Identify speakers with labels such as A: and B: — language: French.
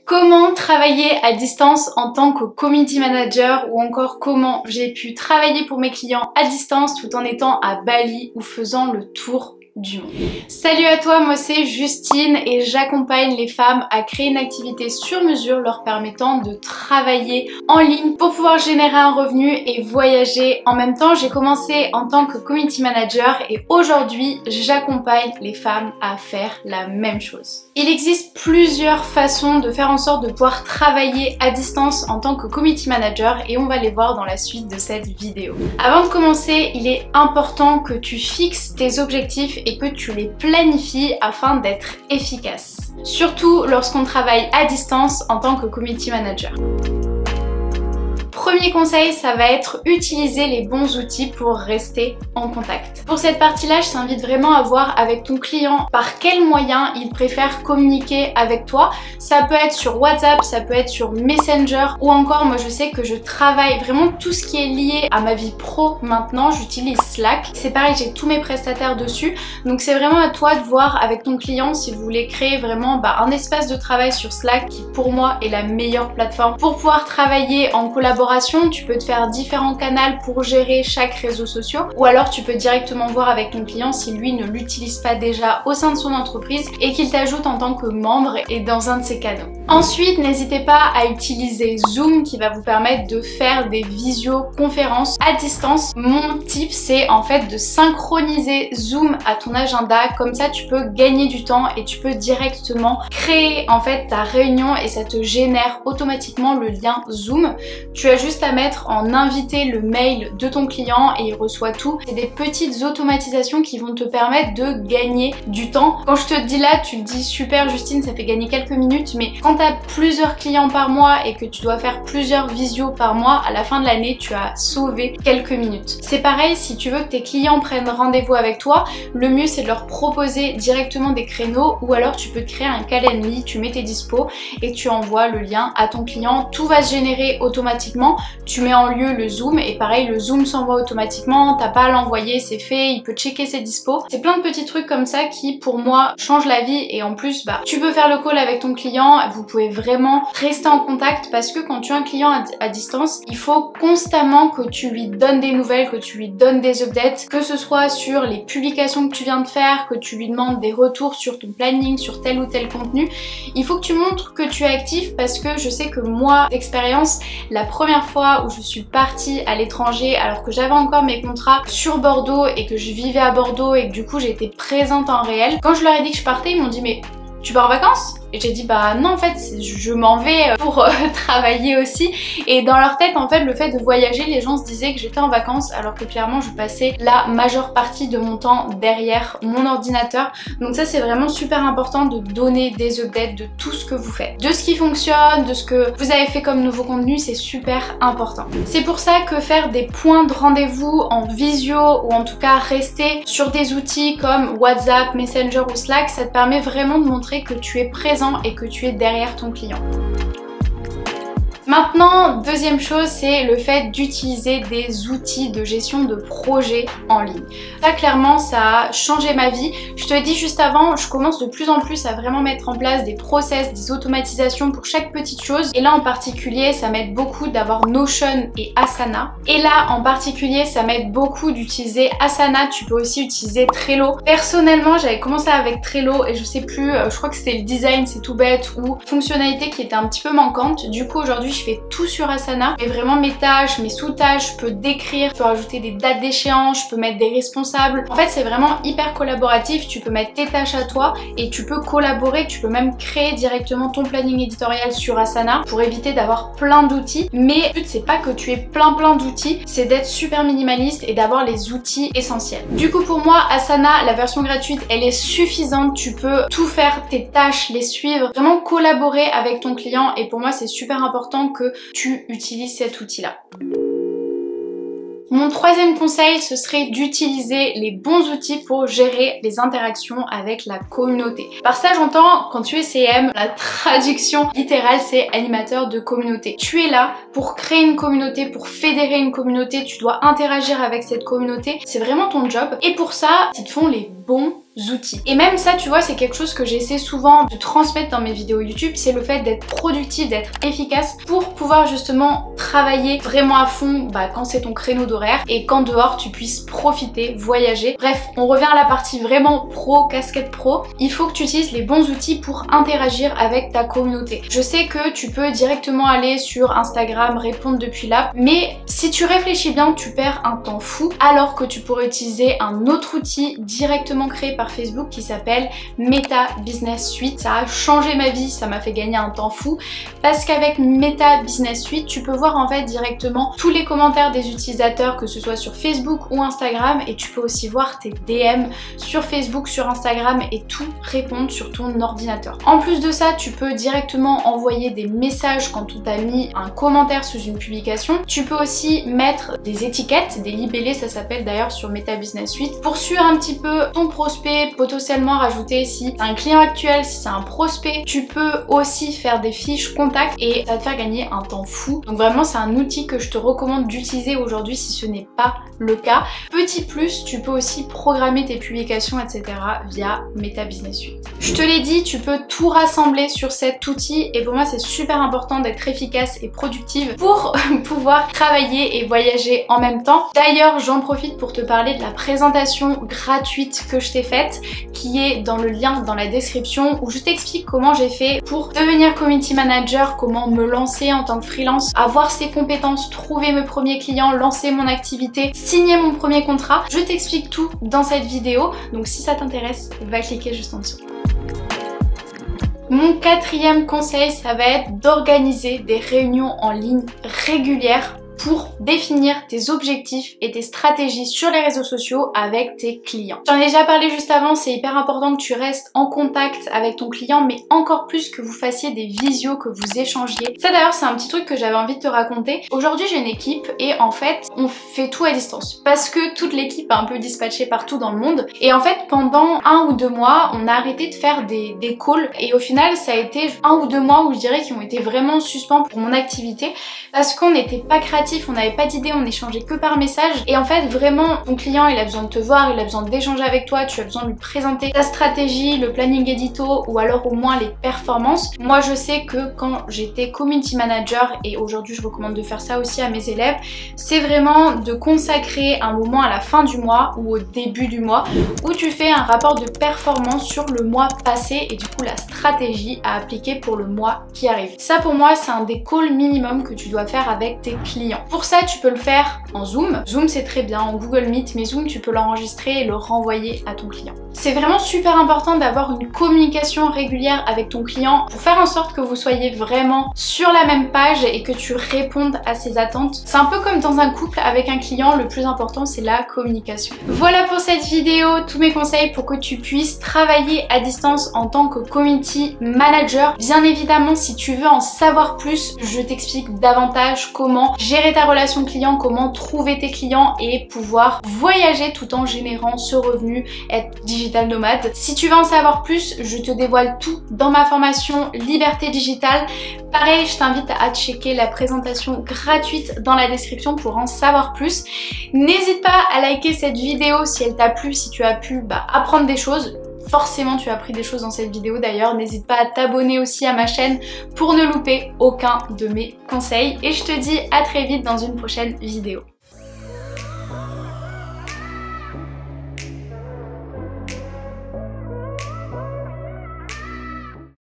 A: Comment travailler à distance en tant que community manager ou encore comment j'ai pu travailler pour mes clients à distance tout en étant à Bali ou faisant le tour du monde. Salut à toi, moi c'est Justine et j'accompagne les femmes à créer une activité sur mesure leur permettant de travailler en ligne pour pouvoir générer un revenu et voyager en même temps. J'ai commencé en tant que community manager et aujourd'hui j'accompagne les femmes à faire la même chose. Il existe plusieurs façons de faire en sorte de pouvoir travailler à distance en tant que community manager et on va les voir dans la suite de cette vidéo. Avant de commencer, il est important que tu fixes tes objectifs et que tu les planifies afin d'être efficace. Surtout lorsqu'on travaille à distance en tant que community manager. Premier conseil, ça va être utiliser les bons outils pour rester en contact. Pour cette partie-là, je t'invite vraiment à voir avec ton client par quels moyens il préfère communiquer avec toi. Ça peut être sur WhatsApp, ça peut être sur Messenger ou encore moi je sais que je travaille vraiment tout ce qui est lié à ma vie pro maintenant, j'utilise Slack. C'est pareil, j'ai tous mes prestataires dessus. Donc c'est vraiment à toi de voir avec ton client si vous voulez créer vraiment un espace de travail sur Slack qui pour moi est la meilleure plateforme pour pouvoir travailler en collaboration. Tu peux te faire différents canaux pour gérer chaque réseau social ou alors tu peux directement voir avec ton client si lui ne l'utilise pas déjà au sein de son entreprise et qu'il t'ajoute en tant que membre et dans un de ses canaux. Ensuite, n'hésitez pas à utiliser Zoom qui va vous permettre de faire des visioconférences à distance. Mon tip, c'est en fait de synchroniser Zoom à ton agenda. Comme ça, tu peux gagner du temps et tu peux directement créer en fait ta réunion et ça te génère automatiquement le lien Zoom. Tu as juste à mettre en invité le mail de ton client et il reçoit tout. C'est des petites automatisations qui vont te permettre de gagner du temps. Quand je te dis là, tu te dis super Justine, ça fait gagner quelques minutes, mais quand tu as plusieurs clients par mois et que tu dois faire plusieurs visios par mois, à la fin de l'année, tu as sauvé quelques minutes. C'est pareil, si tu veux que tes clients prennent rendez-vous avec toi, le mieux c'est de leur proposer directement des créneaux ou alors tu peux te créer un calendrier, tu mets tes dispos et tu envoies le lien à ton client. Tout va se générer automatiquement. Tu mets en lieu le Zoom et pareil, le Zoom s'envoie automatiquement, t'as pas à l'envoyer, c'est fait, il peut checker ses dispos. C'est plein de petits trucs comme ça qui pour moi changent la vie et en plus tu peux faire le call avec ton client, vous pouvez vraiment rester en contact parce que quand tu as un client à distance, il faut constamment que tu lui donnes des nouvelles, que tu lui donnes des updates, que ce soit sur les publications que tu viens de faire, que tu lui demandes des retours sur ton planning, sur tel ou tel contenu. Il faut que tu montres que tu es actif parce que je sais que moi, d'expérience, la première fois où je suis partie à l'étranger alors que j'avais encore mes contrats sur Bordeaux et que je vivais à Bordeaux et que du coup j'étais présente en réel, quand je leur ai dit que je partais, ils m'ont dit mais tu pars en vacances? Et j'ai dit bah non en fait je m'en vais pour travailler aussi et dans leur tête en fait le fait de voyager les gens se disaient que j'étais en vacances alors que clairement je passais la majeure partie de mon temps derrière mon ordinateur. Donc ça c'est vraiment super important de donner des updates de tout ce que vous faites, de ce qui fonctionne, de ce que vous avez fait comme nouveau contenu, c'est super important. C'est pour ça que faire des points de rendez-vous en visio ou en tout cas rester sur des outils comme WhatsApp, Messenger ou Slack, ça te permet vraiment de montrer que tu es présent et que tu es derrière ton client. Maintenant, deuxième chose, c'est le fait d'utiliser des outils de gestion de projet en ligne. Ça, clairement, ça a changé ma vie. Je te l'ai dit juste avant, je commence de plus en plus à vraiment mettre en place des process, des automatisations pour chaque petite chose. Et là, en particulier, ça m'aide beaucoup d'avoir Notion et Asana. Et là, en particulier, ça m'aide beaucoup d'utiliser Asana. Tu peux aussi utiliser Trello. Personnellement, j'avais commencé avec Trello et je sais plus, je crois que c'était le design, c'est tout bête, ou fonctionnalité qui était un petit peu manquante. Du coup, aujourd'hui, je fais tout sur Asana et vraiment mes tâches, mes sous-tâches, je peux décrire, je peux rajouter des dates d'échéance, je peux mettre des responsables. En fait, c'est vraiment hyper collaboratif, tu peux mettre tes tâches à toi et tu peux collaborer, tu peux même créer directement ton planning éditorial sur Asana pour éviter d'avoir plein d'outils. Mais le but, c'est pas que tu aies plein d'outils, c'est d'être super minimaliste et d'avoir les outils essentiels. Du coup, pour moi, Asana, la version gratuite, elle est suffisante, tu peux tout faire, tes tâches, les suivre, vraiment collaborer avec ton client et pour moi, c'est super important que tu utilises cet outil-là. Mon troisième conseil, ce serait d'utiliser les bons outils pour gérer les interactions avec la communauté. Par ça, j'entends, quand tu es CM, la traduction littérale, c'est animateur de communauté. Tu es là pour créer une communauté, pour fédérer une communauté, tu dois interagir avec cette communauté. C'est vraiment ton job. Et pour ça, ils te font les bons outils. Et même ça, tu vois, c'est quelque chose que j'essaie souvent de transmettre dans mes vidéos YouTube, c'est le fait d'être productif, d'être efficace pour pouvoir justement travailler vraiment à fond quand c'est ton créneau d'horaire et quand dehors tu puisses profiter, voyager. Bref, on revient à la partie vraiment pro, casquette pro. Il faut que tu utilises les bons outils pour interagir avec ta communauté. Je sais que tu peux directement aller sur Instagram, répondre depuis là, mais si tu réfléchis bien, tu perds un temps fou alors que tu pourrais utiliser un autre outil directement créé par Facebook qui s'appelle Meta Business Suite. Ça a changé ma vie, ça m'a fait gagner un temps fou parce qu'avec Meta Business Suite, tu peux voir en fait directement tous les commentaires des utilisateurs, que ce soit sur Facebook ou Instagram, et tu peux aussi voir tes DM sur Facebook, sur Instagram et tout répondre sur ton ordinateur. En plus de ça, tu peux directement envoyer des messages quand on t'a mis un commentaire sous une publication. Tu peux aussi mettre des étiquettes, des libellés, ça s'appelle d'ailleurs sur Meta Business Suite, pour suivre un petit peu ton prospect, potentiellement rajouter si c'est un client actuel, si c'est un prospect. Tu peux aussi faire des fiches contacts et ça va te faire gagner un temps fou. Donc vraiment, c'est un outil que je te recommande d'utiliser aujourd'hui si ce n'est pas le cas. Petit plus, tu peux aussi programmer tes publications, etc. via Meta Business Suite. Je te l'ai dit, tu peux tout rassembler sur cet outil et pour moi, c'est super important d'être efficace et productive pour pouvoir travailler et voyager en même temps. D'ailleurs, j'en profite pour te parler de la présentation gratuite que je t'ai faite, qui est dans le lien dans la description, où je t'explique comment j'ai fait pour devenir community manager, comment me lancer en tant que freelance, avoir ces compétences, trouver mes premiers clients, lancer mon activité, signer mon premier contrat. Je t'explique tout dans cette vidéo, donc si ça t'intéresse, va cliquer juste en dessous. Mon quatrième conseil, ça va être d'organiser des réunions en ligne régulières pour définir tes objectifs et tes stratégies sur les réseaux sociaux avec tes clients. J'en ai déjà parlé juste avant, c'est hyper important que tu restes en contact avec ton client, mais encore plus que vous fassiez des visios, que vous échangiez. Ça d'ailleurs, c'est un petit truc que j'avais envie de te raconter. Aujourd'hui, j'ai une équipe et en fait, on fait tout à distance parce que toute l'équipe est un peu dispatchée partout dans le monde. Et en fait, pendant 1 ou 2 mois, on a arrêté de faire des calls et au final, ça a été 1 ou 2 mois où je dirais qui ont été vraiment suspens pour mon activité parce qu'on n'était pas créatifs, on n'avait pas d'idée, on échangeait que par message. Et en fait, vraiment, ton client, il a besoin de te voir, il a besoin d'échanger avec toi, tu as besoin de lui présenter ta stratégie, le planning édito ou alors au moins les performances. Moi, je sais que quand j'étais community manager, et aujourd'hui je recommande de faire ça aussi à mes élèves, c'est vraiment de consacrer un moment à la fin du mois ou au début du mois où tu fais un rapport de performance sur le mois passé et du coup la stratégie à appliquer pour le mois qui arrive. Ça pour moi, c'est un des calls minimum que tu dois faire avec tes clients. Pour ça, tu peux le faire en Zoom. Zoom, c'est très bien, en Google Meet, mais Zoom, tu peux l'enregistrer et le renvoyer à ton client. C'est vraiment super important d'avoir une communication régulière avec ton client pour faire en sorte que vous soyez vraiment sur la même page et que tu répondes à ses attentes. C'est un peu comme dans un couple avec un client, le plus important, c'est la communication. Voilà pour cette vidéo, tous mes conseils pour que tu puisses travailler à distance en tant que community manager. Bien évidemment, si tu veux en savoir plus, je t'explique davantage comment gérer ta relation client, comment trouver tes clients et pouvoir voyager tout en générant ce revenu, être digital nomade. Si tu veux en savoir plus, je te dévoile tout dans ma formation Liberté Digitale. Pareil, je t'invite à checker la présentation gratuite dans la description pour en savoir plus. N'hésite pas à liker cette vidéo si elle t'a plu, si tu as pu apprendre des choses. Forcément, tu as appris des choses dans cette vidéo d'ailleurs. N'hésite pas à t'abonner aussi à ma chaîne pour ne louper aucun de mes conseils. Et je te dis à très vite dans une prochaine vidéo.